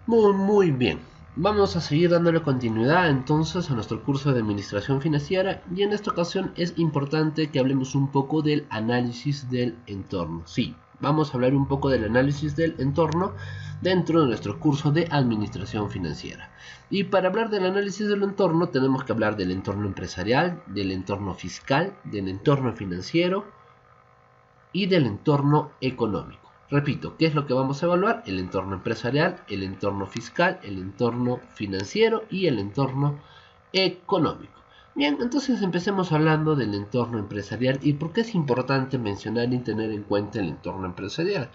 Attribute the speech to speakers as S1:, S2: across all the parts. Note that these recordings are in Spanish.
S1: Muy bien. Vamos a seguir dándole continuidad entonces a nuestro curso de administración financiera y en esta ocasión es importante que hablemos un poco del análisis del entorno. Sí, vamos a hablar un poco del análisis del entorno dentro de nuestro curso de administración financiera. Y para hablar del análisis del entorno tenemos que hablar del entorno empresarial, del entorno fiscal, del entorno financiero y del entorno económico. Repito, ¿qué es lo que vamos a evaluar? El entorno empresarial, el entorno fiscal, el entorno financiero y el entorno económico. Bien, entonces empecemos hablando del entorno empresarial y por qué es importante mencionar y tener en cuenta el entorno empresarial.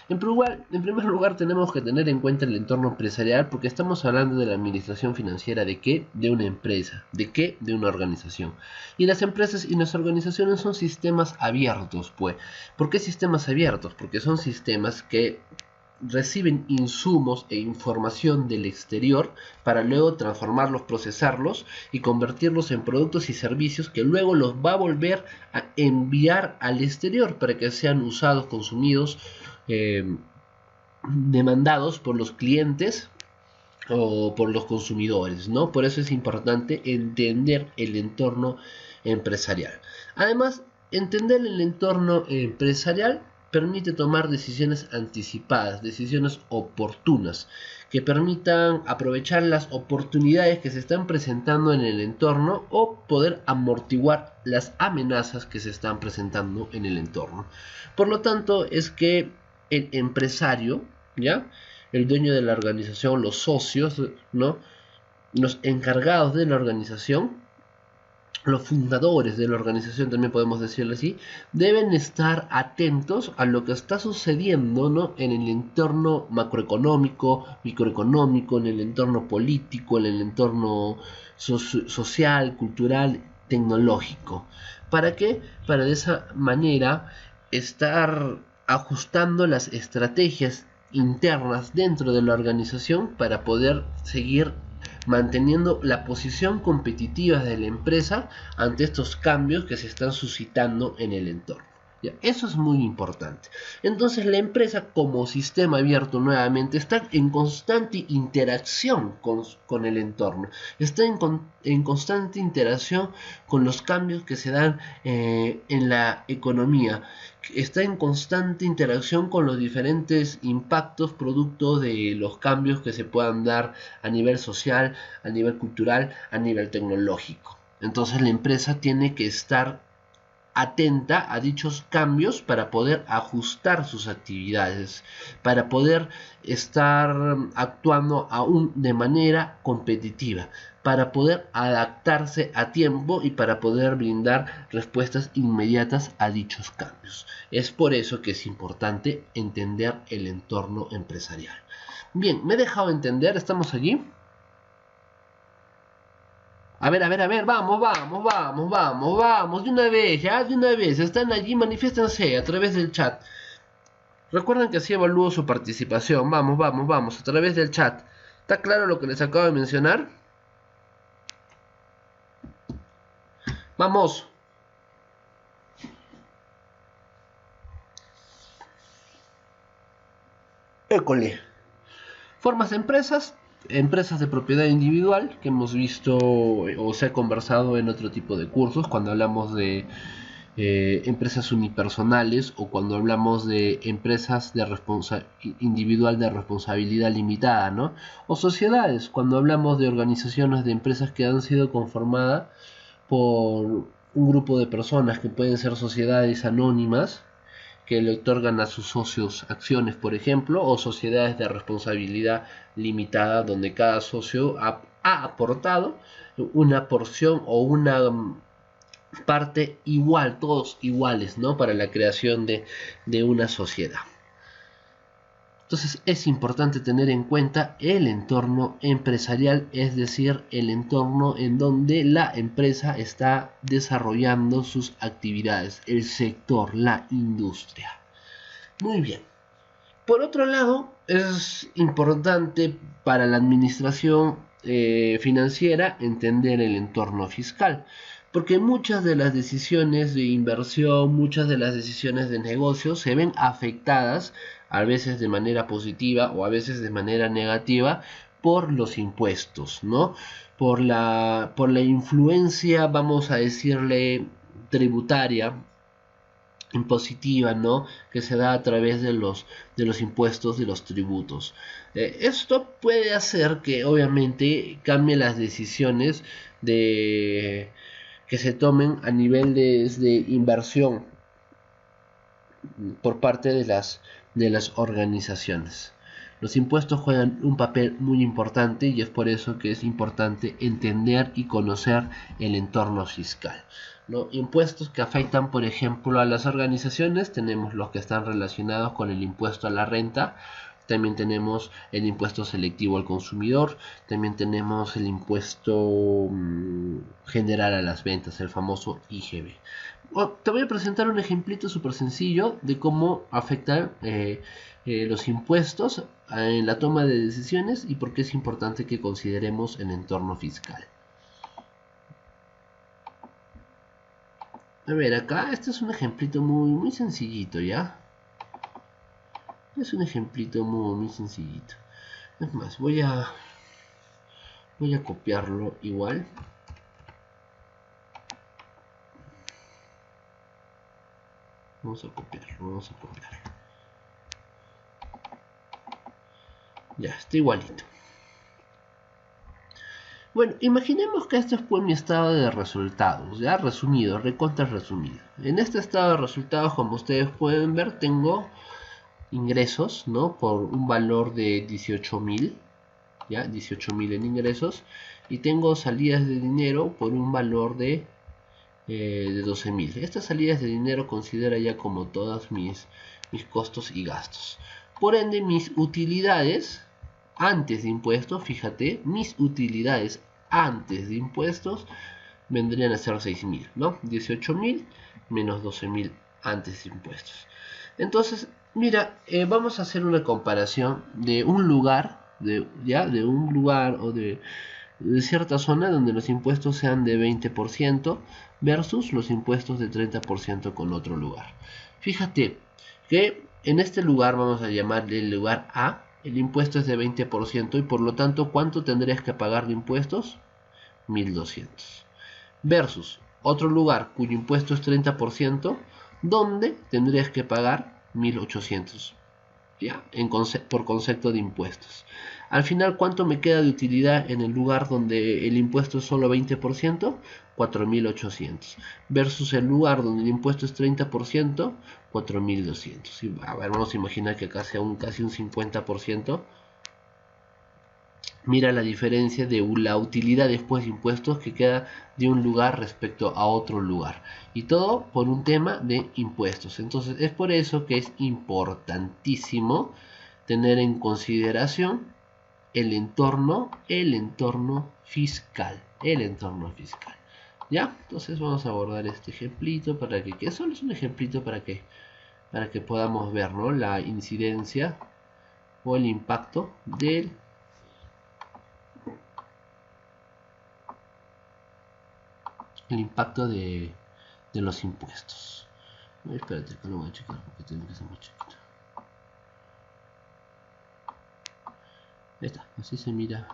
S1: En primer lugar, tenemos que tener en cuenta el entorno empresarial porque estamos hablando de la administración financiera de qué? De una empresa. ¿De qué? De una organización. Y las empresas y las organizaciones son sistemas abiertos, pues. ¿Por qué sistemas abiertos? Porque son sistemas que reciben insumos e información del exterior para luego transformarlos, procesarlos y convertirlos en productos y servicios que luego los va a volver a enviar al exterior para que sean usados, consumidos, demandados por los clientes o por los consumidores, ¿no? Por eso es importante entender el entorno empresarial. Además, entender el entorno empresarial permite tomar decisiones anticipadas, decisiones oportunas, que permitan aprovechar las oportunidades que se están presentando en el entorno o poder amortiguar las amenazas que se están presentando en el entorno. Por lo tanto, es que el empresario, ¿ya? El dueño de la organización, los socios, ¿no? Los encargados de la organización, los fundadores de la organización, también podemos decirlo así, deben estar atentos a lo que está sucediendo, ¿no? En el entorno macroeconómico, microeconómico, en el entorno político, en el entorno social, cultural, tecnológico. ¿Para qué? Para de esa manera estar ajustando las estrategias internas dentro de la organización para poder seguir manteniendo la posición competitiva de la empresa ante estos cambios que se están suscitando en el entorno. ¿Ya? Eso es muy importante. Entonces la como sistema abierto nuevamente está en constante interacción con el entorno, está en constante interacción con los cambios que se dan en la economía, está en constante interacción con los diferentes impactos producto de los cambios que se puedan dar a nivel social, a nivel cultural, a nivel tecnológico. Entonces la empresa tiene que estar atenta a dichos cambios para poder ajustar sus actividades, para poder estar actuando aún de manera competitiva, para poder adaptarse a tiempo y para poder brindar respuestas inmediatas a dichos cambios. Es por eso que es importante entender el entorno empresarial. Bien, ¿me he dejado entender? ¿Estamos allí? A ver, vamos, de una vez, ya, de una vez, están allí, manifiéstense a través del chat. Recuerden que así evalúo su participación, vamos, a través del chat. ¿Está claro lo que les acabo de mencionar? Vamos. École. Formas de empresas de propiedad individual, que hemos visto o se ha conversado en otro tipo de cursos, cuando hablamos de empresas unipersonales o cuando hablamos de empresas de individual de responsabilidad limitada, ¿no? O sociedades, cuando hablamos de organizaciones de empresas que han sido conformadas por un grupo de personas que pueden ser sociedades anónimas que le otorgan a sus socios acciones, por ejemplo, o sociedades de responsabilidad limitada donde cada socio ha aportado una porción o una parte igual, todos iguales, ¿no? Para la creación de una sociedad. Entonces es importante tener en cuenta el entorno empresarial, es decir, el entorno en donde la empresa está desarrollando sus actividades, el sector, la industria. Muy bien. Por otro lado, es importante para la administración financiera, entender el entorno fiscal. Porque muchas de las decisiones de inversión, muchas de las decisiones de negocio se ven afectadas, a veces de manera positiva o a veces de manera negativa, por los impuestos, ¿no? Por la influencia, vamos a decirle, tributaria, impositiva, ¿no? Que se da a través de los impuestos, de los tributos. Esto puede hacer que obviamente cambie las decisiones que se tomen a niveles de inversión por parte de las organizaciones. Los impuestos juegan un papel muy importante y es por eso que es importante entender y conocer el entorno fiscal, ¿no? Impuestos que afectan, por ejemplo, a las organizaciones, tenemos los que están relacionados con el impuesto a la renta, también tenemos el impuesto selectivo al consumidor, también tenemos el impuesto general a las ventas, el famoso IGB. Te voy a presentar un ejemplito súper sencillo de cómo afectan los impuestos en la toma de decisiones y por qué es importante que consideremos el entorno fiscal. A ver, acá este es un ejemplito muy sencillito, ¿ya? Es un ejemplito muy sencillito. Es más, voy a copiarlo igual. Vamos a copiarlo. Ya, está igualito. Bueno, imaginemos que este fue mi estado de resultados, ya resumido, recontra resumido. En este estado de resultados, como ustedes pueden ver, tengo ingresos, ¿no? Por un valor de 18.000, ya, 18.000 en ingresos. Y tengo salidas de dinero por un valor de 12.000. Estas salidas de dinero considera ya como todas mis costos y gastos. Por ende, mis utilidades antes de impuestos, fíjate, mis utilidades antes de impuestos vendrían a ser 6.000, ¿no? 18.000 menos 12.000 antes de impuestos. Entonces, mira, vamos a hacer una comparación de un lugar, de un lugar o de cierta zona donde los impuestos sean de 20% versus los impuestos de 30% con otro lugar. Fíjate que en este lugar, vamos a llamarle el lugar A, el impuesto es de 20% y por lo tanto, ¿cuánto tendrías que pagar de impuestos? 1.200. Versus otro lugar cuyo impuesto es 30%, donde tendrías que pagar 1.800. ¿Ya? Por concepto de impuestos. Al final, ¿cuánto me queda de utilidad en el lugar donde el impuesto es solo 20%? 4.800. Versus el lugar donde el impuesto es 30%, 4.200. A ver, vamos a imaginar que acá sea casi un 50%. Mira la diferencia de la utilidad después de impuestos que queda de un lugar respecto a otro lugar. Y todo por un tema de impuestos. Entonces es por eso que es importantísimo tener en consideración el entorno fiscal. ¿Ya? Entonces vamos a abordar este ejemplito para que solo es un ejemplito para que podamos ver, ¿no? La incidencia o el impacto del de los impuestos. Espérate que lo voy a checar porque tiene que ser muy chiquito. Ahí está, así se mira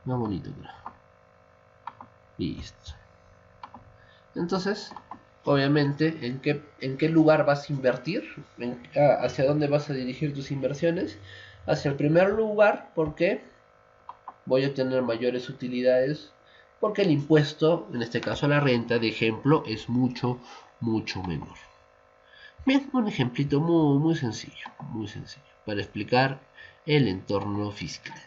S1: más bonito, creo. Listo. Entonces, obviamente, ¿en qué lugar vas a invertir? ¿Hacia dónde vas a dirigir tus inversiones? Hacia el primer lugar, porque voy a tener mayores utilidades, porque el impuesto, en este caso la renta, de ejemplo, es mucho menor. Bien, un ejemplito muy sencillo, para explicar el entorno fiscal.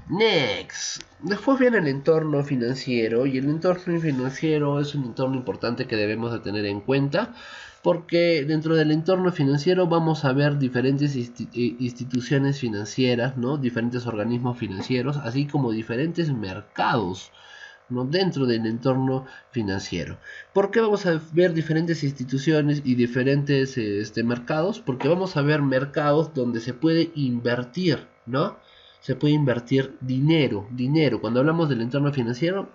S1: Next. Después viene el entorno financiero, y el entorno financiero es un entorno importante que debemos de tener en cuenta, porque dentro del entorno financiero vamos a ver diferentes instituciones financieras, ¿no? Diferentes organismos financieros, así como diferentes mercados, ¿no? Dentro del entorno financiero. ¿Por qué vamos a ver diferentes instituciones y diferentes mercados? Porque vamos a ver mercados donde se puede invertir, ¿no? se puede invertir dinero. Cuando hablamos del entorno financiero,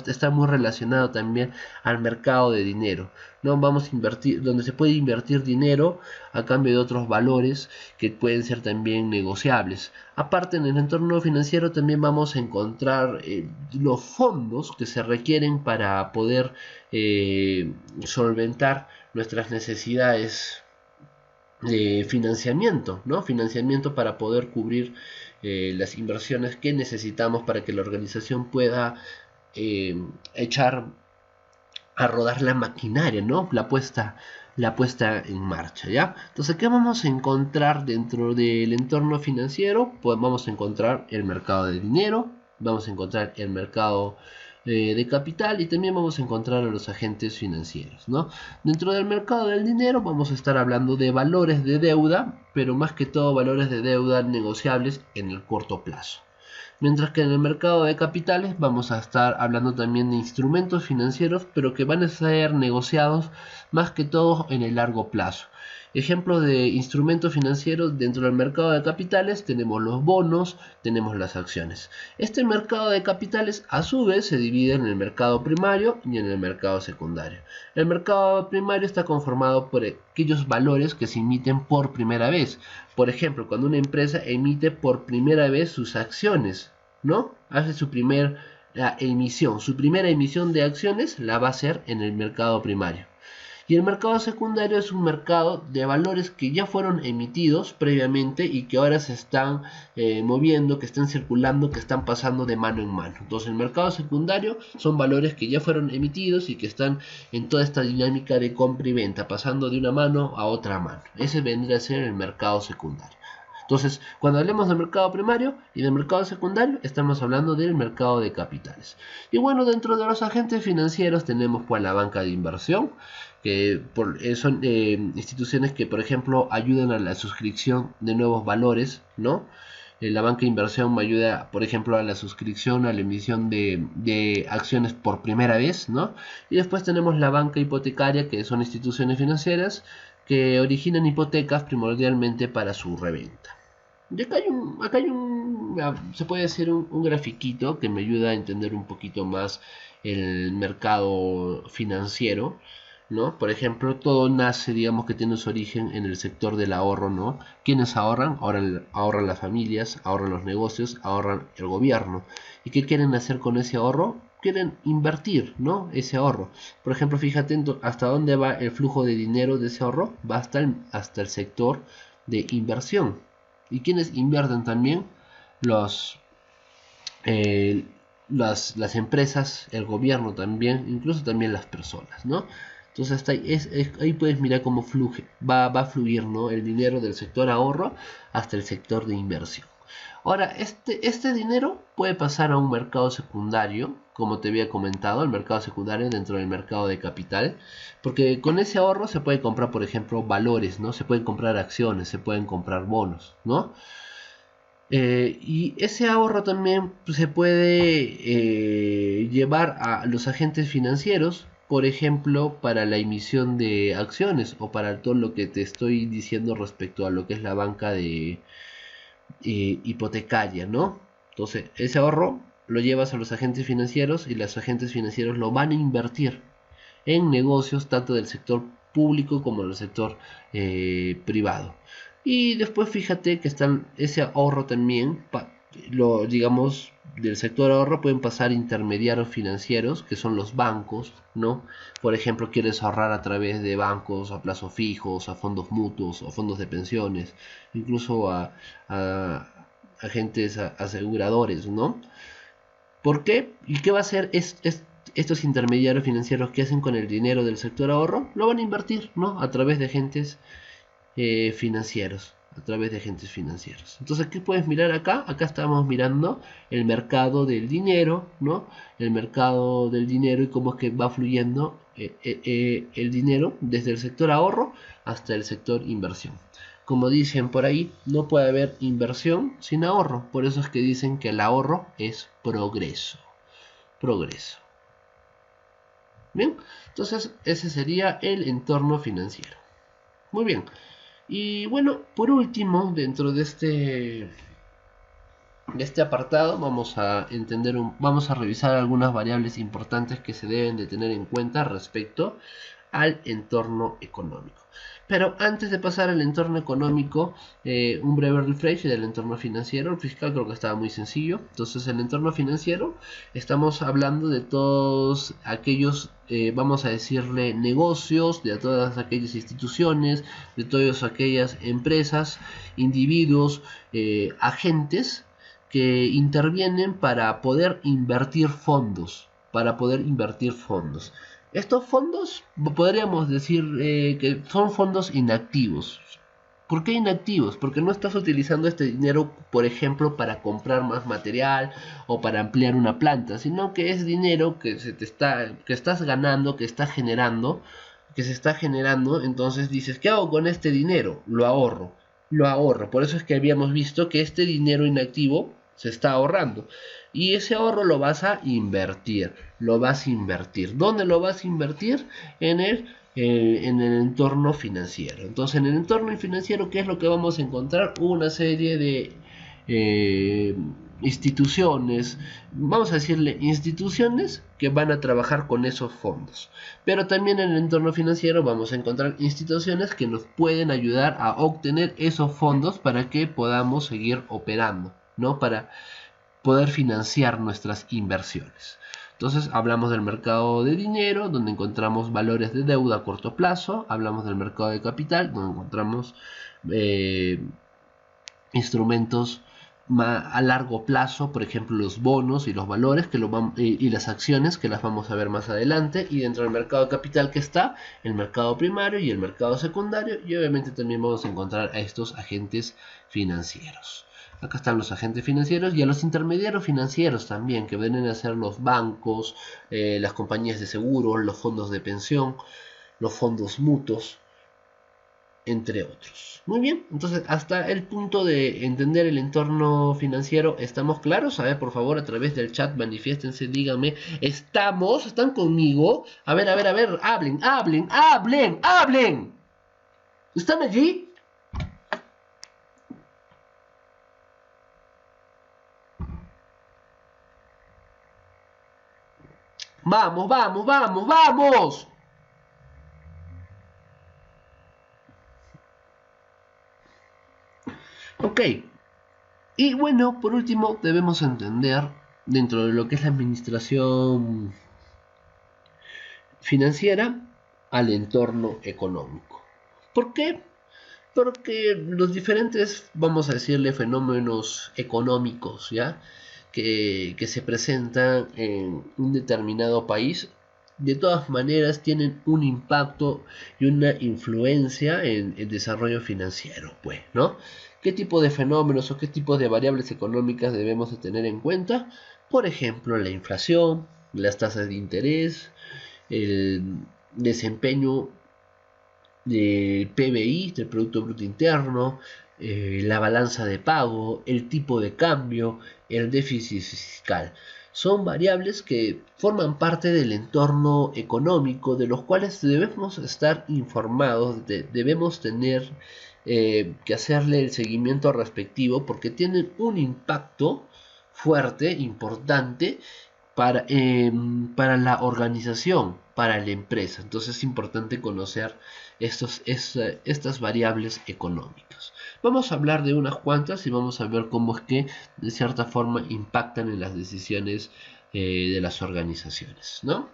S1: está muy relacionado también al mercado de dinero, ¿no? Vamos a invertir, donde se puede invertir dinero a cambio de otros valores que pueden ser también negociables. Aparte, en el entorno financiero también vamos a encontrar los fondos que se requieren para poder solventar nuestras necesidades de financiamiento, ¿no? Financiamiento para poder cubrir las inversiones que necesitamos para que la organización pueda echar a rodar la maquinaria, ¿no? La puesta en marcha, ¿ya? Entonces, ¿qué vamos a encontrar dentro del entorno financiero? Pues vamos a encontrar el mercado de dinero, vamos a encontrar el mercado de capital y también vamos a encontrar a los agentes financieros, ¿no? Dentro del mercado del dinero vamos a estar hablando de valores de deuda, pero más que todo valores de deuda negociables en el corto plazo. Mientras que en el mercado de capitales vamos a estar hablando también de instrumentos financieros, pero que van a ser negociados más que todo en el largo plazo. Ejemplos de instrumentos financieros dentro del mercado de capitales tenemos los bonos, tenemos las acciones. Este mercado de capitales a su vez se divide en el mercado primario y en el mercado secundario. El mercado primario está conformado por aquellos valores que se emiten por primera vez. Por ejemplo, cuando una empresa emite por primera vez sus acciones, ¿no? Hace su primera emisión de acciones la va a hacer en el mercado primario. Y el mercado secundario es un mercado de valores que ya fueron emitidos previamente y que ahora se están moviendo, que están circulando, que están pasando de mano en mano. Entonces el mercado secundario son valores que ya fueron emitidos y que están en toda esta dinámica de compra y venta, pasando de una mano a otra mano. Ese vendría a ser el mercado secundario. Entonces, cuando hablemos del mercado primario y del mercado secundario, estamos hablando del mercado de capitales. Y bueno, dentro de los agentes financieros tenemos pues la banca de inversión, que son instituciones que, por ejemplo, ayudan a la suscripción de nuevos valores, ¿no? La banca de inversión me ayuda, por ejemplo, a la suscripción, a la emisión de acciones por primera vez, ¿no? Y después tenemos la banca hipotecaria, que son instituciones financieras que originan hipotecas primordialmente para su reventa. Y acá se puede hacer un grafiquito que me ayuda a entender un poquito más el mercado financiero, ¿no? Por ejemplo, todo nace, digamos que tiene su origen en el sector del ahorro, ¿no? ¿Quiénes ahorran? Ahorran las familias, ahorran los negocios, ahorran el gobierno. ¿Y qué quieren hacer con ese ahorro? Quieren invertir, ¿no? Ese ahorro. Por ejemplo, fíjate hasta dónde va el flujo de dinero de ese ahorro. Va hasta el sector de inversión. ¿Y quiénes invierten también? Las empresas, el gobierno también, incluso también las personas, ¿no? Entonces hasta ahí puedes mirar cómo va a fluir, ¿no? El dinero del sector ahorro hasta el sector de inversión. Ahora, este dinero puede pasar a un mercado secundario, como te había comentado, el mercado secundario dentro del mercado de capital, porque con ese ahorro se puede comprar, por ejemplo, valores, ¿no? Se pueden comprar acciones, se pueden comprar bonos, ¿no? Y ese ahorro también se puede llevar a los agentes financieros, por ejemplo, para la emisión de acciones o para todo lo que te estoy diciendo respecto a lo que es la banca de hipotecaria, ¿no? Entonces, ese ahorro lo llevas a los agentes financieros y los agentes financieros lo van a invertir en negocios tanto del sector público como del sector privado. Y después fíjate que ese ahorro también, digamos, del sector ahorro pueden pasar intermediarios financieros, que son los bancos, ¿no? Por ejemplo, quieres ahorrar a través de bancos a plazos fijos, a fondos mutuos, a fondos de pensiones, incluso a agentes aseguradores, ¿no? ¿Por qué? ¿Y qué va a hacer estos intermediarios financieros que hacen con el dinero del sector ahorro? Lo van a invertir, ¿no? A través de agentes financieros, Entonces, ¿qué puedes mirar acá? Acá estamos mirando el mercado del dinero, ¿no? El mercado del dinero y cómo es que va fluyendo el dinero desde el sector ahorro hasta el sector inversión. Como dicen por ahí, no puede haber inversión sin ahorro. Por eso es que dicen que el ahorro es progreso. Bien, entonces ese sería el entorno financiero. Muy bien. Y bueno, por último, dentro de de este apartado vamos a vamos a revisar algunas variables importantes que se deben de tener en cuenta respecto al entorno económico. Pero antes de pasar al entorno económico, un breve refresh del entorno financiero. El fiscal creo que estaba muy sencillo. Entonces, el entorno financiero, estamos hablando de todos aquellos, vamos a decirle, negocios, de todas aquellas instituciones, de todas aquellas empresas, individuos, agentes que intervienen para poder invertir fondos, Estos fondos podríamos decir que son fondos inactivos. ¿Por qué inactivos? Porque no estás utilizando este dinero, por ejemplo, para comprar más material o para ampliar una planta, sino que es dinero que que estás ganando, que se está generando. Entonces dices, ¿qué hago con este dinero? Lo ahorro. Por eso es que habíamos visto que este dinero inactivo se está ahorrando. Y ese ahorro lo vas a invertir. ¿Dónde lo vas a invertir? En el entorno financiero. Entonces, en el entorno financiero, ¿qué es lo que vamos a encontrar? Una serie de instituciones, vamos a decirle instituciones que van a trabajar con esos fondos. Pero también en el entorno financiero vamos a encontrar instituciones que nos pueden ayudar a obtener esos fondos para que podamos seguir operando, ¿no? Para poder financiar nuestras inversiones. Entonces hablamos del mercado de dinero, donde encontramos valores de deuda a corto plazo. Hablamos del mercado de capital, donde encontramos instrumentos a largo plazo, por ejemplo los bonos y los valores y las acciones, que las vamos a ver más adelante. Y dentro del mercado de capital que está el mercado primario y el mercado secundario, y obviamente también vamos a encontrar a estos agentes financieros. Acá están los agentes financieros y a los intermediarios financieros también, que vienen a ser los bancos, las compañías de seguros, los fondos de pensión, los fondos mutuos, entre otros. Muy bien, entonces hasta el punto de entender el entorno financiero, ¿estamos claros? A ver, por favor, a través del chat manifiéstense, díganme, ¿están conmigo? A ver, hablen. ¿Están allí? Vamos. Ok. Y bueno, por último, debemos entender dentro de lo que es la administración financiera al entorno económico. ¿Por qué? Porque los diferentes, vamos a decirle, fenómenos económicos, ¿ya? Que se presentan en un determinado país, de todas maneras tienen un impacto y una influencia en el desarrollo financiero, pues, ¿no? ¿Qué tipo de fenómenos o qué tipo de variables económicas debemos de tener en cuenta? Por ejemplo, la inflación, las tasas de interés, el desempeño del PBI, del Producto Bruto Interno, la balanza de pago, el tipo de cambio, el déficit fiscal. Son variables que forman parte del entorno económico, de los cuales debemos estar informados, debemos tener que hacerle el seguimiento respectivo, porque tienen un impacto fuerte, importante, para la organización, para la empresa. Entonces es importante conocer estas variables económicas. Vamos a hablar de unas cuantas y vamos a ver cómo es que de cierta forma impactan en las decisiones de las organizaciones, ¿no?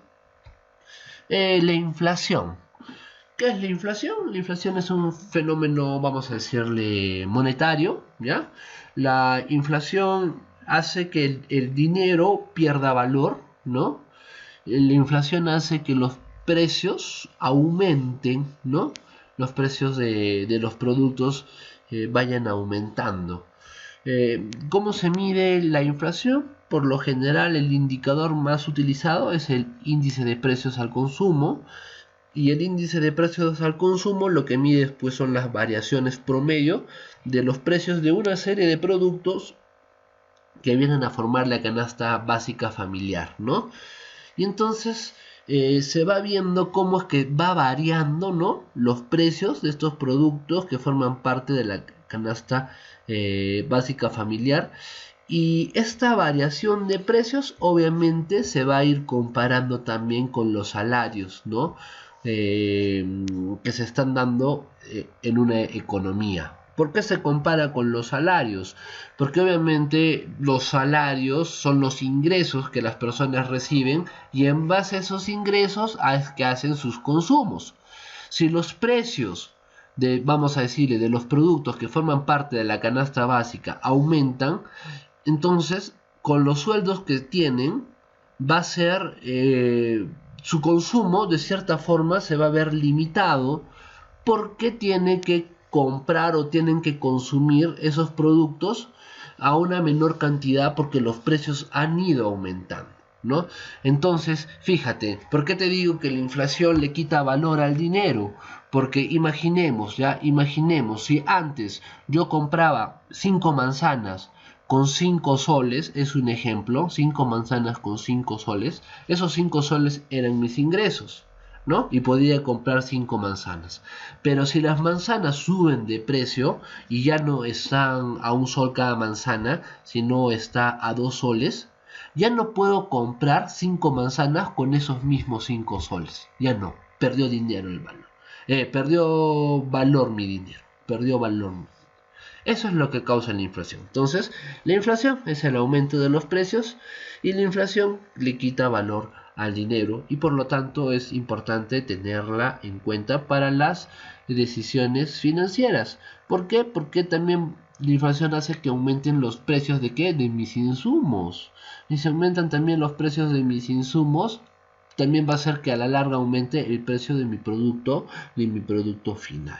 S1: La inflación. ¿Qué es la inflación? La inflación es un fenómeno, vamos a decirle, monetario, ¿ya? La inflación hace que el dinero pierda valor, ¿no? La inflación hace que los precios aumenten, ¿no? Los precios de los productos vayan aumentando. ¿Cómo se mide la inflación? Por lo general, el indicador más utilizado es el índice de precios al consumo. Y el índice de precios al consumo lo que mide pues son las variaciones promedio de los precios de una serie de productos que vienen a formar la canasta básica familiar, ¿no? Y entonces se va viendo cómo es que va variando, ¿no? Los precios de estos productos que forman parte de la canasta básica familiar. Y esta variación de precios obviamente se va a ir comparando también con los salarios, ¿no? Que se están dando en una economía. ¿Por qué se compara con los salarios? Porque obviamente los salarios son los ingresos que las personas reciben y en base a esos ingresos es que hacen sus consumos. Si los precios vamos a decirle, de los productos que forman parte de la canasta básica aumentan, entonces con los sueldos que tienen va a ser su consumo de cierta forma se va a ver limitado porque tiene que comprar o tienen que consumir esos productos a una menor cantidad porque los precios han ido aumentando, ¿no? Entonces, fíjate, ¿por qué te digo que la inflación le quita valor al dinero? Porque imaginemos, si antes yo compraba 5 manzanas con 5 soles, es un ejemplo, 5 manzanas con 5 soles, esos 5 soles eran mis ingresos, ¿no? Y podía comprar 5 manzanas. Pero si las manzanas suben de precio y ya no están a 1 sol cada manzana, sino está a 2 soles, ya no puedo comprar 5 manzanas con esos mismos 5 soles. Ya no, perdió dinero el valor. Perdió valor mi dinero, perdió valor. Eso es lo que causa la inflación. Entonces, la inflación es el aumento de los precios y la inflación le quita valor al dinero y por lo tanto es importante tenerla en cuenta para las decisiones financieras. ¿Por qué? Porque también la inflación hace que aumenten los precios de ¿qué? De mis insumos. Y si aumentan también los precios de mis insumos, también va a hacer que a la larga aumente el precio de mi producto final.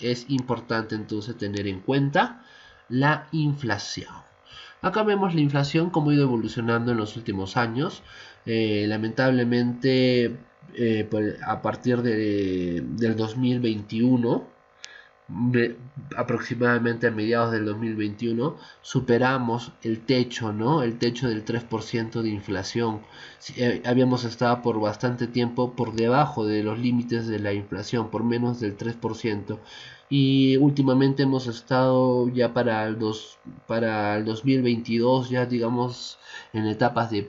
S1: Es importante entonces tener en cuenta la inflación. Acá vemos la inflación como ha ido evolucionando en los últimos años. Lamentablemente, a partir del 2021, aproximadamente a mediados del 2021 superamos el techo, ¿no? El techo del 3% de inflación. Habíamos estado por bastante tiempo por debajo de los límites de la inflación, por menos del 3%. Y últimamente hemos estado ya para el 2022, ya digamos en etapas de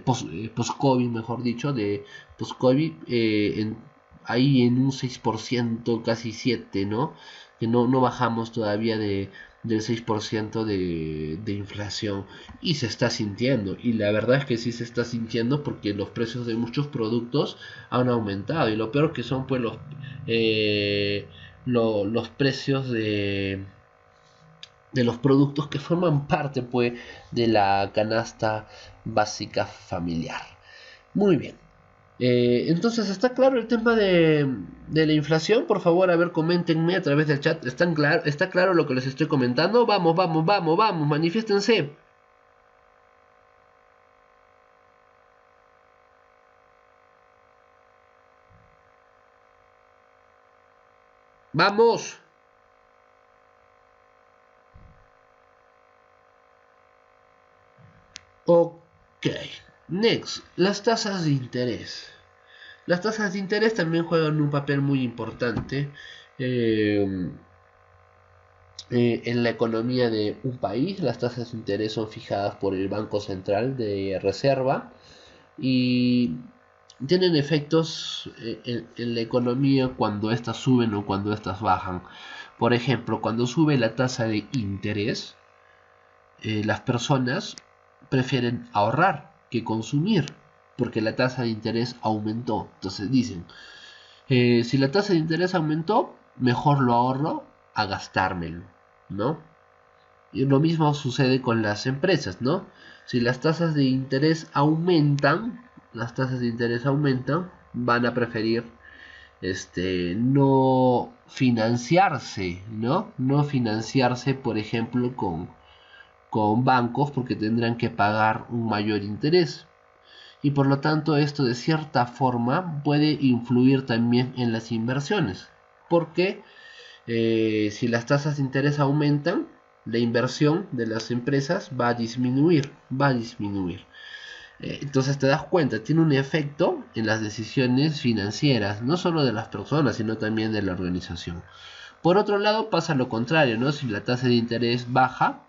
S1: post-COVID, mejor dicho, de post-COVID, ahí en un 6%, casi 7%, ¿no? Que no bajamos todavía del 6% de inflación y se está sintiendo, y la verdad es que sí se está sintiendo porque los precios de muchos productos han aumentado y lo peor que son pues los precios de los productos que forman parte pues de la canasta básica familiar. Muy bien. Entonces, ¿está claro el tema de la inflación? Por favor, a ver, coméntenme a través del chat. ¿Está claro lo que les estoy comentando? Vamos, manifiéstense. ¡Vamos! Ok. Next, las tasas de interés. Las tasas de interés también juegan un papel muy importante en la economía de un país. Las tasas de interés son fijadas por el Banco Central de Reserva y tienen efectos en la economía cuando éstas suben o cuando éstas bajan. Por ejemplo, cuando sube la tasa de interés, las personas prefieren ahorrar que consumir porque la tasa de interés aumentó. Entonces dicen, si la tasa de interés aumentó, mejor lo ahorro a gastármelo, ¿no? Y lo mismo sucede con las empresas, ¿no? Si las tasas de interés aumentan, van a preferir no financiarse, ¿no? No financiarse, por ejemplo, con bancos porque tendrán que pagar un mayor interés. Y por lo tanto esto de cierta forma puede influir también en las inversiones. Porque si las tasas de interés aumentan, la inversión de las empresas va a disminuir. Entonces te das cuenta, tiene un efecto en las decisiones financieras, no solo de las personas, sino también de la organización. Por otro lado pasa lo contrario, ¿no? Si la tasa de interés baja,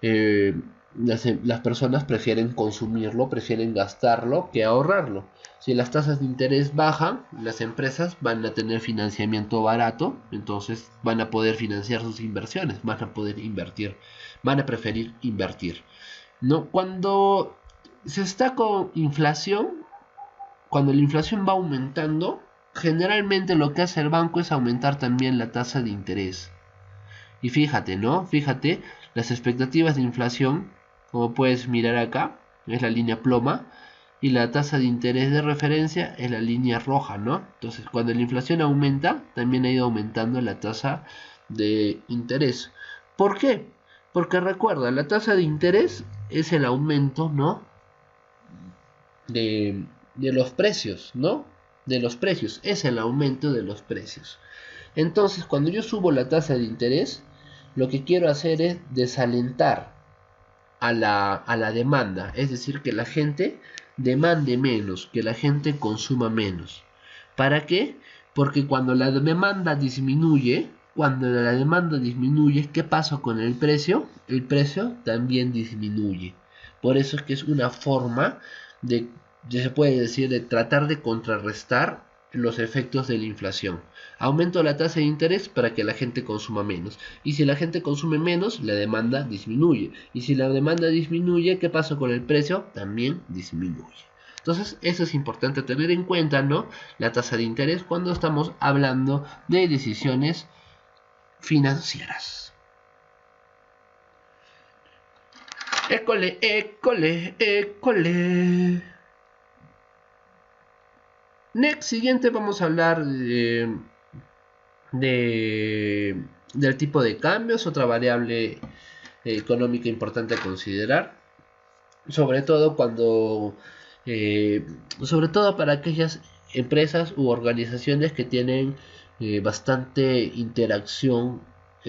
S1: eh, las personas prefieren consumirlo, prefieren gastarlo que ahorrarlo. Si las tasas de interés bajan, las empresas van a tener financiamiento barato, entonces van a poder financiar sus inversiones, van a poder invertir, van a preferir invertir. ¿No? Cuando se está con inflación, cuando la inflación va aumentando, generalmente lo que hace el banco es aumentar también la tasa de interés. Y fíjate, ¿no? Fíjate, las expectativas de inflación, como puedes mirar acá, es la línea ploma, y la tasa de interés de referencia es la línea roja, ¿no? Entonces, cuando la inflación aumenta, también ha ido aumentando la tasa de interés. ¿Por qué? Porque recuerda, la tasa de interés es el aumento, ¿no? De, de los precios, ¿no? De los precios, es el aumento de los precios. Entonces, cuando yo subo la tasa de interés, lo que quiero hacer es desalentar a la demanda, es decir, que la gente demande menos, que la gente consuma menos. ¿Para qué? Porque cuando la demanda disminuye, ¿qué pasa con el precio? El precio también disminuye. Por eso es que es una forma de, ya se puede decir, de tratar de contrarrestar los efectos de la inflación. Aumento la tasa de interés para que la gente consuma menos. Y si la gente consume menos, la demanda disminuye. Y si la demanda disminuye, ¿qué pasa con el precio? También disminuye. Entonces, eso es importante tener en cuenta, ¿no? La tasa de interés cuando estamos hablando de decisiones financieras. École, école, école. Next, siguiente vamos a hablar del tipo de cambios, otra variable económica importante a considerar, sobre todo sobre todo para aquellas empresas u organizaciones que tienen bastante interacción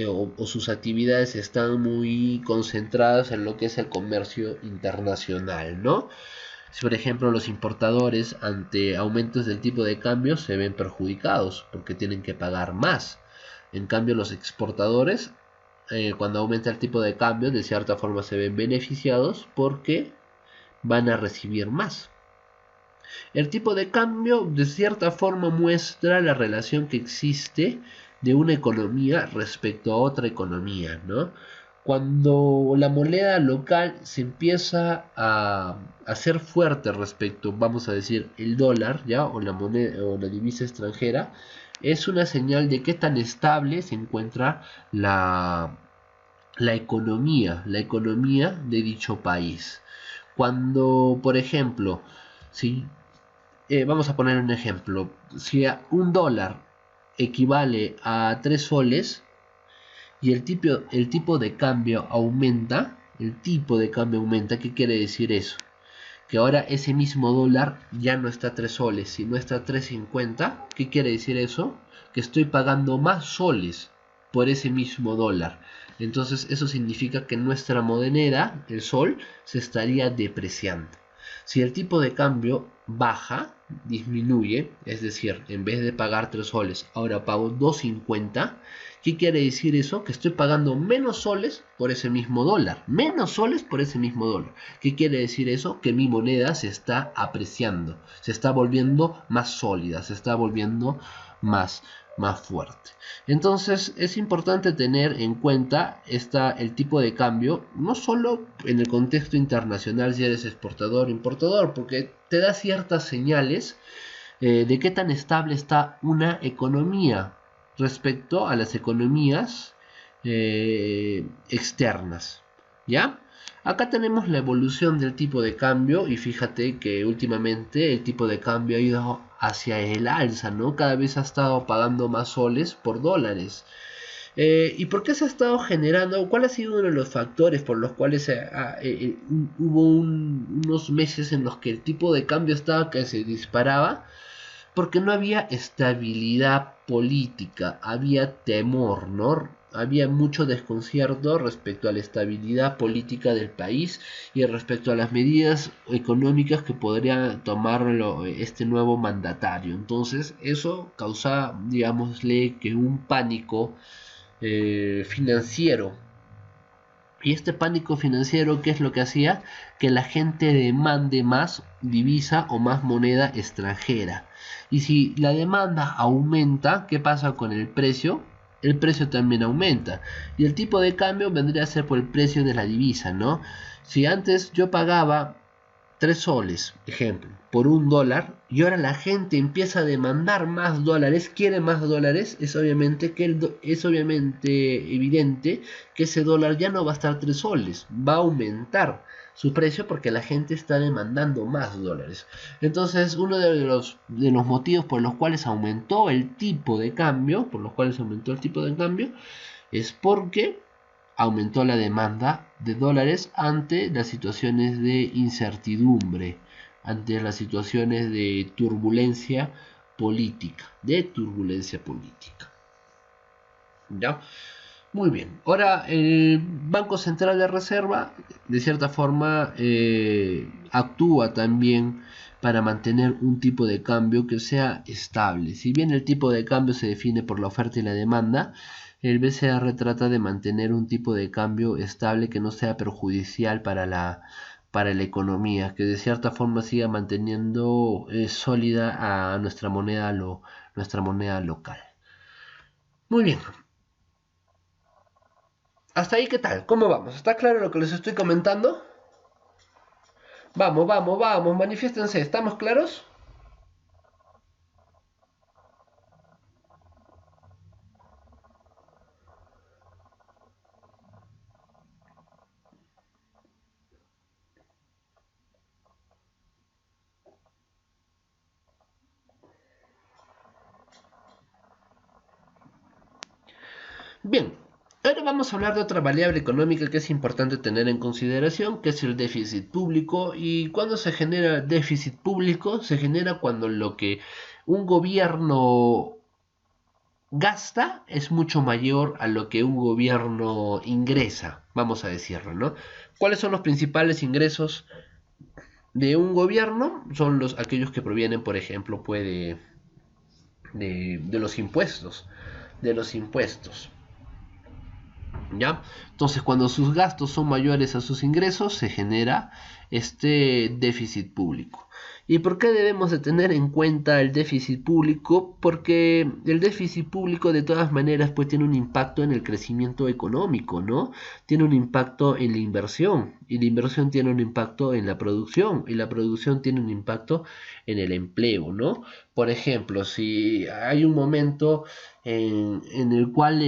S1: o sus actividades están muy concentradas en lo que es el comercio internacional, ¿no? Si por ejemplo los importadores ante aumentos del tipo de cambio se ven perjudicados porque tienen que pagar más. En cambio los exportadores cuando aumenta el tipo de cambio de cierta forma se ven beneficiados porque van a recibir más. El tipo de cambio de cierta forma muestra la relación que existe de una economía respecto a otra economía, ¿no? Cuando la moneda local se empieza a hacer fuerte respecto, vamos a decir, el dólar, ¿ya? O la moneda o la divisa extranjera, es una señal de qué tan estable se encuentra la economía de dicho país. Cuando, por ejemplo, si vamos a poner un ejemplo, si un dólar equivale a 3 soles, y el tipo de cambio aumenta, ¿qué quiere decir eso? Que ahora ese mismo dólar ya no está a 3 soles, sino está a 3.50. ¿Qué quiere decir eso? Que estoy pagando más soles por ese mismo dólar. Entonces eso significa que nuestra moneda, el sol, se estaría depreciando. Si el tipo de cambio baja, disminuye, es decir, en vez de pagar 3 soles, ahora pago 2.50, ¿qué quiere decir eso? Que estoy pagando menos soles por ese mismo dólar. Menos soles por ese mismo dólar. ¿Qué quiere decir eso? Que mi moneda se está apreciando, se está volviendo más sólida, se está volviendo más fuerte. Entonces es importante tener en cuenta el tipo de cambio, no solo en el contexto internacional si eres exportador o importador, porque te da ciertas señales de qué tan estable está una economía respecto a las economías externas. ¿Ya? Acá tenemos la evolución del tipo de cambio y fíjate que últimamente el tipo de cambio ha ido hacia el alza, ¿no? Cada vez ha estado pagando más soles por dólares. ¿Y por qué se ha estado generando? ¿Cuál ha sido uno de los factores por los cuales hubo unos meses en los que el tipo de cambio estaba que se disparaba? Porque no había estabilidad política, había temor, ¿no? Había mucho desconcierto respecto a la estabilidad política del país y respecto a las medidas económicas que podría tomar este nuevo mandatario. Entonces eso causaba, digámosle, que un pánico financiero Y este pánico financiero, ¿qué es lo que hacía? Que la gente demande más divisa o más moneda extranjera. Y si la demanda aumenta, ¿qué pasa con el precio? El precio también aumenta. Y el tipo de cambio vendría a ser por el precio de la divisa, ¿no? Si antes yo pagaba 3 soles, ejemplo, por $1, y ahora la gente empieza a demandar más dólares, quiere más dólares, es obviamente evidente que ese dólar ya no va a estar 3 soles, va a aumentar su precio porque la gente está demandando más dólares. Entonces, uno de los motivos por los cuales aumentó el tipo de cambio, es porque aumentó la demanda de dólares ante las situaciones de incertidumbre, ante las situaciones de turbulencia política, ¿Ya? Muy bien. Ahora, el Banco Central de Reserva, de cierta forma, actúa también para mantener un tipo de cambio que sea estable. Si bien el tipo de cambio se define por la oferta y la demanda, el BCR trata de mantener un tipo de cambio estable que no sea perjudicial para la economía, que de cierta forma siga manteniendo sólida a nuestra moneda local. Muy bien. Hasta ahí, ¿qué tal? ¿Cómo vamos? ¿Está claro lo que les estoy comentando? Vamos, vamos, vamos, manifiéstense, ¿estamos claros? Bien, ahora vamos a hablar de otra variable económica que es importante tener en consideración, que es el déficit público. Y cuando se genera déficit público, se genera cuando lo que un gobierno gasta es mucho mayor a lo que un gobierno ingresa, vamos a decirlo, ¿no? ¿Cuáles son los principales ingresos de un gobierno? Son aquellos que provienen, por ejemplo, de los impuestos, ¿ya? Entonces, cuando sus gastos son mayores a sus ingresos, se genera este déficit público. ¿Y por qué debemos de tener en cuenta el déficit público? Porque el déficit público de todas maneras pues tiene un impacto en el crecimiento económico, ¿no? Tiene un impacto en la inversión, y la inversión tiene un impacto en la producción, y la producción tiene un impacto en el empleo, ¿no? Por ejemplo, si hay un momento en el cual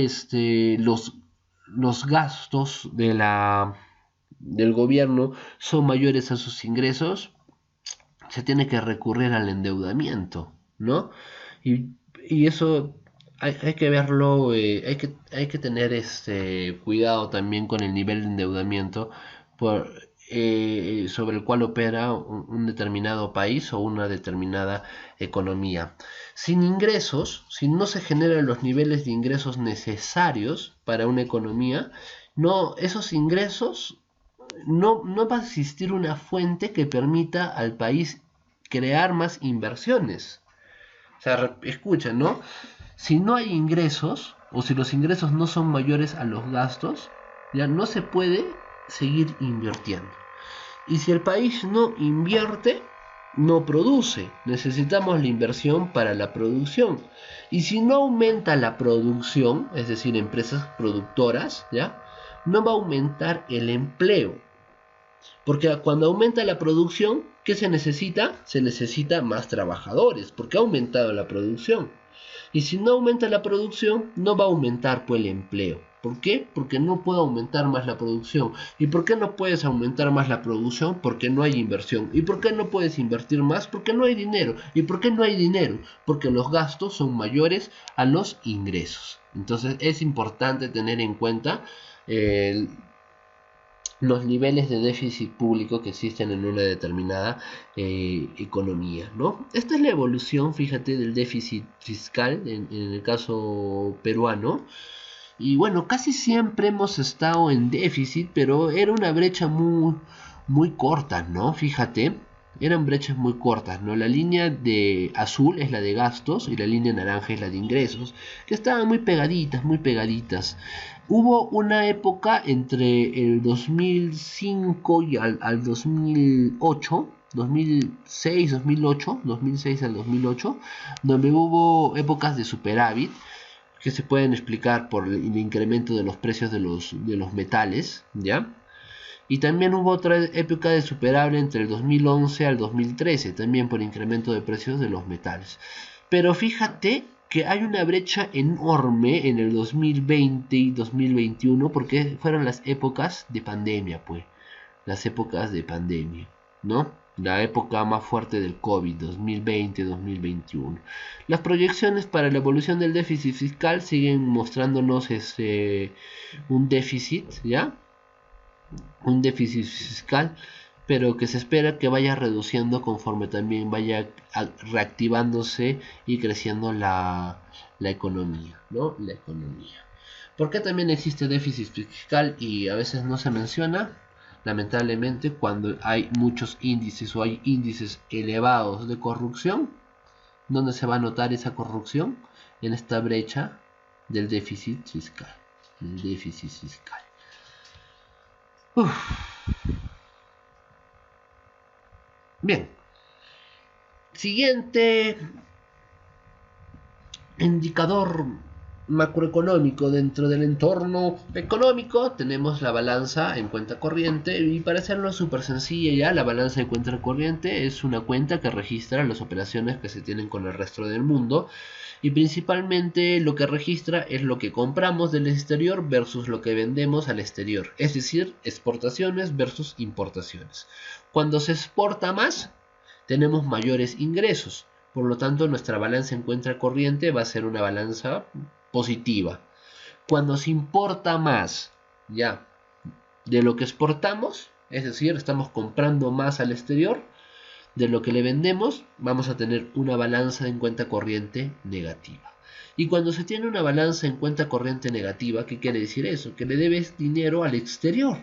S1: los gastos del gobierno son mayores a sus ingresos, se tiene que recurrir al endeudamiento, ¿no? Y, y eso hay que verlo, hay que tener cuidado también con el nivel de endeudamiento sobre el cual opera un determinado país o una determinada economía. Sin ingresos, si no se generan los niveles de ingresos necesarios para una economía, no, esos ingresos no va a existir una fuente que permita al país crear más inversiones. O sea, escuchen, ¿no? Si no hay ingresos, o si los ingresos no son mayores a los gastos, ya no se puede seguir invirtiendo. Y si el país no invierte, no produce. Necesitamos la inversión para la producción. Y si no aumenta la producción, es decir, empresas productoras, ¿ya? No va a aumentar el empleo. Porque cuando aumenta la producción, ¿qué se necesita? Se necesita más trabajadores, porque ha aumentado la producción. Y si no aumenta la producción, no va a aumentar pues el empleo. ¿Por qué? Porque no puede aumentar más la producción. ¿Y por qué no puedes aumentar más la producción? Porque no hay inversión. ¿Y por qué no puedes invertir más? Porque no hay dinero. ¿Y por qué no hay dinero? Porque los gastos son mayores a los ingresos. Entonces es importante tener en cuenta los niveles de déficit público que existen en una determinada economía, ¿no? Esta es la evolución, fíjate, del déficit fiscal en el caso peruano. Y bueno, casi siempre hemos estado en déficit, pero era una brecha muy, muy corta, ¿no? Fíjate. Eran brechas muy cortas, ¿no? La línea de azul es la de gastos y la línea naranja es la de ingresos, que estaban muy pegaditas, muy pegaditas. Hubo una época entre el 2005 y al 2008, 2006, 2008, 2006 al 2008, donde hubo épocas de superávit, que se pueden explicar por el incremento de los precios de los metales, ¿ya? Y también hubo otra época de superable entre el 2011 al 2013, también por incremento de precios de los metales. Pero fíjate que hay una brecha enorme en el 2020 y 2021 porque fueron las épocas de pandemia, pues. Las épocas de pandemia, ¿no? La época más fuerte del COVID, 2020-2021. Las proyecciones para la evolución del déficit fiscal siguen mostrándonos un déficit, ¿ya? Un déficit fiscal, pero que se espera que vaya reduciendo conforme también vaya reactivándose y creciendo la economía, ¿no? La economía. ¿Por qué también existe déficit fiscal y a veces no se menciona? Lamentablemente, cuando hay muchos índices o hay índices elevados de corrupción, ¿dónde se va a notar esa corrupción? En esta brecha del déficit fiscal. El déficit fiscal. Bien. Siguiente indicador macroeconómico. Dentro del entorno económico tenemos la balanza en cuenta corriente, y para hacerlo súper sencilla ya, la balanza de cuenta corriente es una cuenta que registra las operaciones que se tienen con el resto del mundo, y principalmente lo que registra es lo que compramos del exterior versus lo que vendemos al exterior, es decir, exportaciones versus importaciones. Cuando se exporta más, tenemos mayores ingresos. Por lo tanto, nuestra balanza en cuenta corriente va a ser una balanza positiva. Cuando se importa más, ya, de lo que exportamos, es decir, estamos comprando más al exterior de lo que le vendemos, vamos a tener una balanza en cuenta corriente negativa. Y cuando se tiene una balanza en cuenta corriente negativa, ¿qué quiere decir eso? Que le debes dinero al exterior.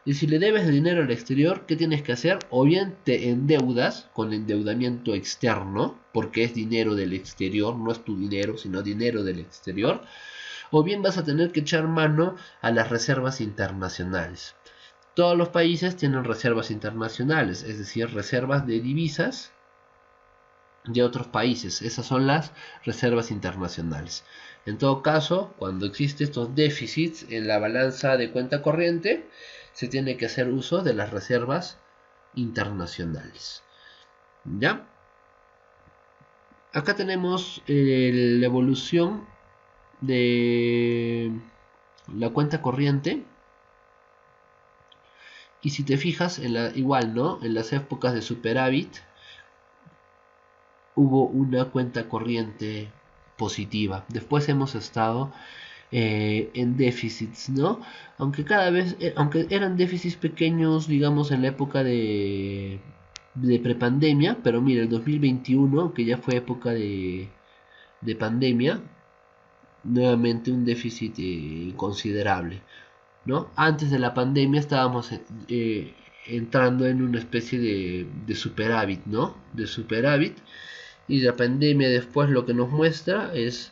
S1: Y si le debes dinero al exterior, ¿qué tienes que hacer? O bien te endeudas con endeudamiento externo, porque es dinero del exterior, no es tu dinero, sino dinero del exterior. O bien vas a tener que echar mano a las reservas internacionales. Todos los países tienen reservas internacionales, es decir, reservas de divisas de otros países. Esas son las reservas internacionales. En todo caso, cuando existen estos déficits en la balanza de cuenta corriente, se tiene que hacer uso de las reservas internacionales. ¿Ya? Acá tenemos la evolución de la cuenta corriente. Y si te fijas, igual, ¿no? En las épocas de superávit hubo una cuenta corriente positiva. Después hemos estado en déficits, ¿no? Aunque cada vez, aunque eran déficits pequeños, digamos, en la época de prepandemia, pero mira, el 2021, que ya fue época de pandemia, nuevamente un déficit considerable, ¿no? Antes de la pandemia estábamos entrando en una especie de superávit, ¿no? De superávit, y la pandemia después lo que nos muestra es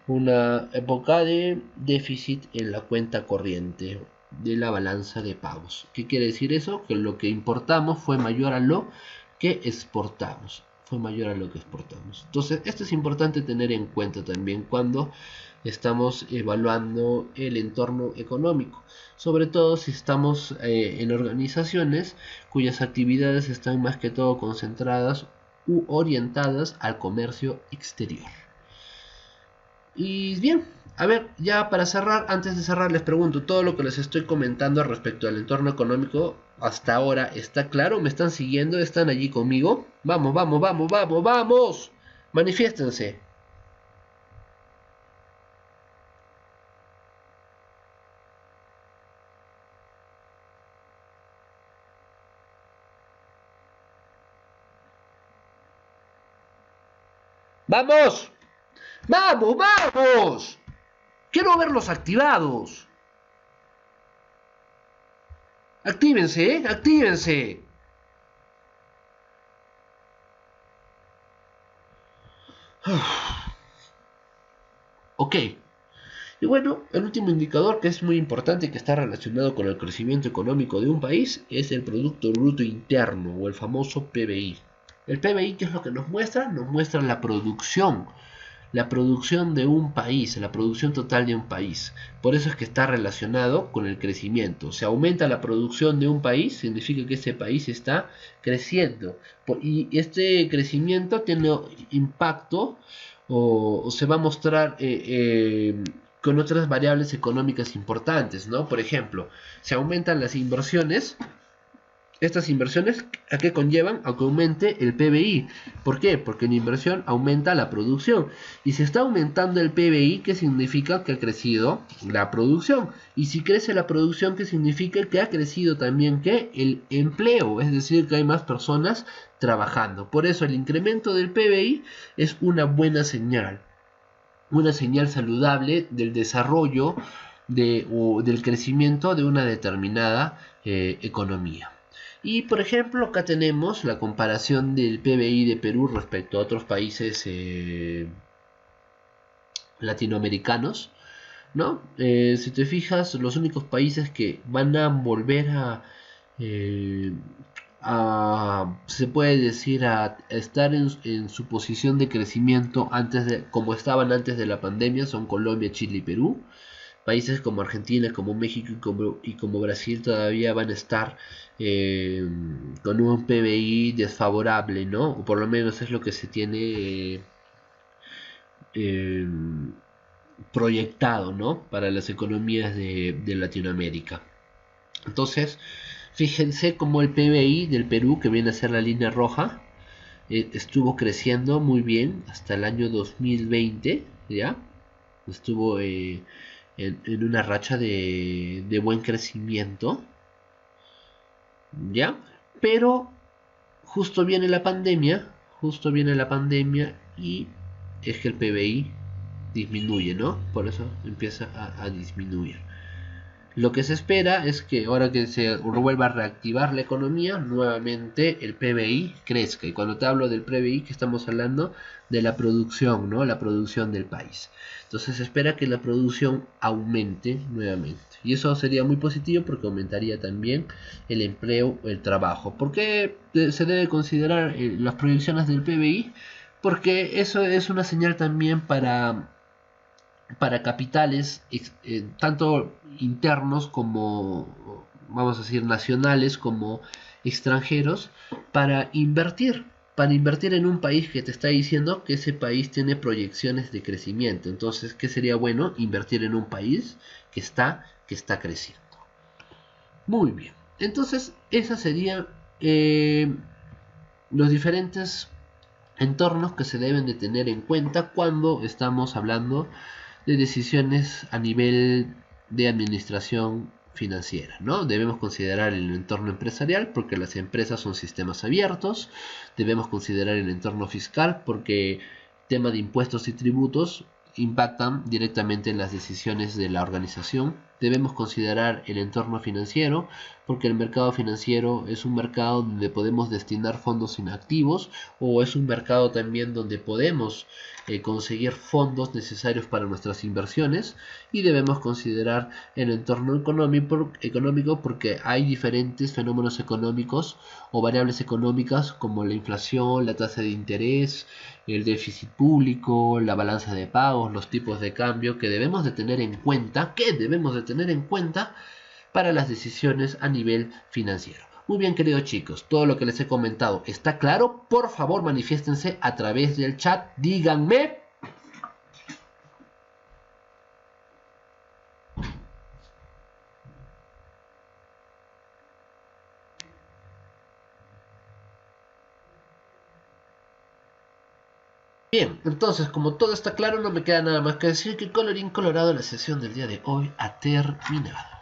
S1: una época de déficit en la cuenta corriente de la balanza de pagos. ¿Qué quiere decir eso? Que lo que importamos fue mayor a lo que exportamos. Fue mayor a lo que exportamos. Entonces, esto es importante tener en cuenta también cuando estamos evaluando el entorno económico, sobre todo si estamos en organizaciones cuyas actividades están más que todo concentradas u orientadas al comercio exterior. Y bien, a ver, ya para cerrar, antes de cerrar les pregunto, ¿todo lo que les estoy comentando respecto al entorno económico hasta ahora está claro? ¿Me están siguiendo? ¿Están allí conmigo? Vamos, vamos, vamos, vamos, vamos. Manifiéstense. ¡Vamos! ¡Vamos, vamos! Quiero verlos activados. Actívense, actívense. Ok. Y bueno, el último indicador que es muy importante y que está relacionado con el crecimiento económico de un país es el Producto Bruto Interno o el famoso PBI. El PBI, ¿qué es lo que nos muestra? Nos muestra la producción de un país, la producción total de un país. Por eso es que está relacionado con el crecimiento. Si aumenta la producción de un país, significa que ese país está creciendo. Y este crecimiento tiene impacto o se va a mostrar con otras variables económicas importantes, ¿no? Por ejemplo, si aumentan las inversiones, estas inversiones, ¿a qué conllevan? A que aumente el PBI. ¿Por qué? Porque la inversión aumenta la producción. Y si está aumentando el PBI, ¿qué significa? Que ha crecido la producción. Y si crece la producción, ¿qué significa? Que ha crecido también ¿qué? El empleo. Es decir, que hay más personas trabajando. Por eso el incremento del PBI es una buena señal. Una señal saludable del desarrollo o del crecimiento de una determinada economía. Y por ejemplo, acá tenemos la comparación del PBI de Perú respecto a otros países latinoamericanos, ¿no? Si te fijas, los únicos países que van a volver se puede decir, a estar en su posición de crecimiento como estaban antes de la pandemia son Colombia, Chile y Perú. Países como Argentina, como México y como Brasil todavía van a estar con un PBI desfavorable, ¿no? O por lo menos es lo que se tiene eh, proyectado, ¿no? Para las economías de Latinoamérica. Entonces, fíjense cómo el PBI del Perú, que viene a ser la línea roja, estuvo creciendo muy bien hasta el año 2020, ¿ya? Estuvo en una racha de buen crecimiento, ¿ya? Pero justo viene la pandemia y es que el PBI disminuye, ¿no? Por eso empieza a disminuir. Lo que se espera es que ahora que se vuelva a reactivar la economía, nuevamente el PBI crezca. Y cuando te hablo del PBI, que estamos hablando de la producción, ¿no? La producción del país. Entonces se espera que la producción aumente nuevamente. Y eso sería muy positivo porque aumentaría también el empleo, el trabajo. ¿Por qué se debe considerar las proyecciones del PBI? Porque eso es una señal también para capitales, tanto internos como, vamos a decir, nacionales como extranjeros, para invertir en un país que te está diciendo que ese país tiene proyecciones de crecimiento. Entonces, ¿qué sería bueno? Invertir en un país que está creciendo. Muy bien. Entonces, esas serían los diferentes entornos que se deben de tener en cuenta cuando estamos hablando de decisiones a nivel de administración financiera, ¿no? Debemos considerar el entorno empresarial porque las empresas son sistemas abiertos, debemos considerar el entorno fiscal porque el tema de impuestos y tributos impactan directamente en las decisiones de la organización. Debemos considerar el entorno financiero porque el mercado financiero es un mercado donde podemos destinar fondos inactivos o es un mercado también donde podemos conseguir fondos necesarios para nuestras inversiones. Y debemos considerar el entorno económico porque hay diferentes fenómenos económicos o variables económicas como la inflación, la tasa de interés, el déficit público, la balanza de pagos, los tipos de cambio que debemos de tener en cuenta, para las decisiones a nivel financiero. Muy bien, queridos chicos, todo lo que les he comentado está claro. Por favor, manifiéstense a través del chat. Díganme. Bien, entonces, como todo está claro, no me queda nada más que decir que colorín colorado, la sesión del día de hoy ha terminado.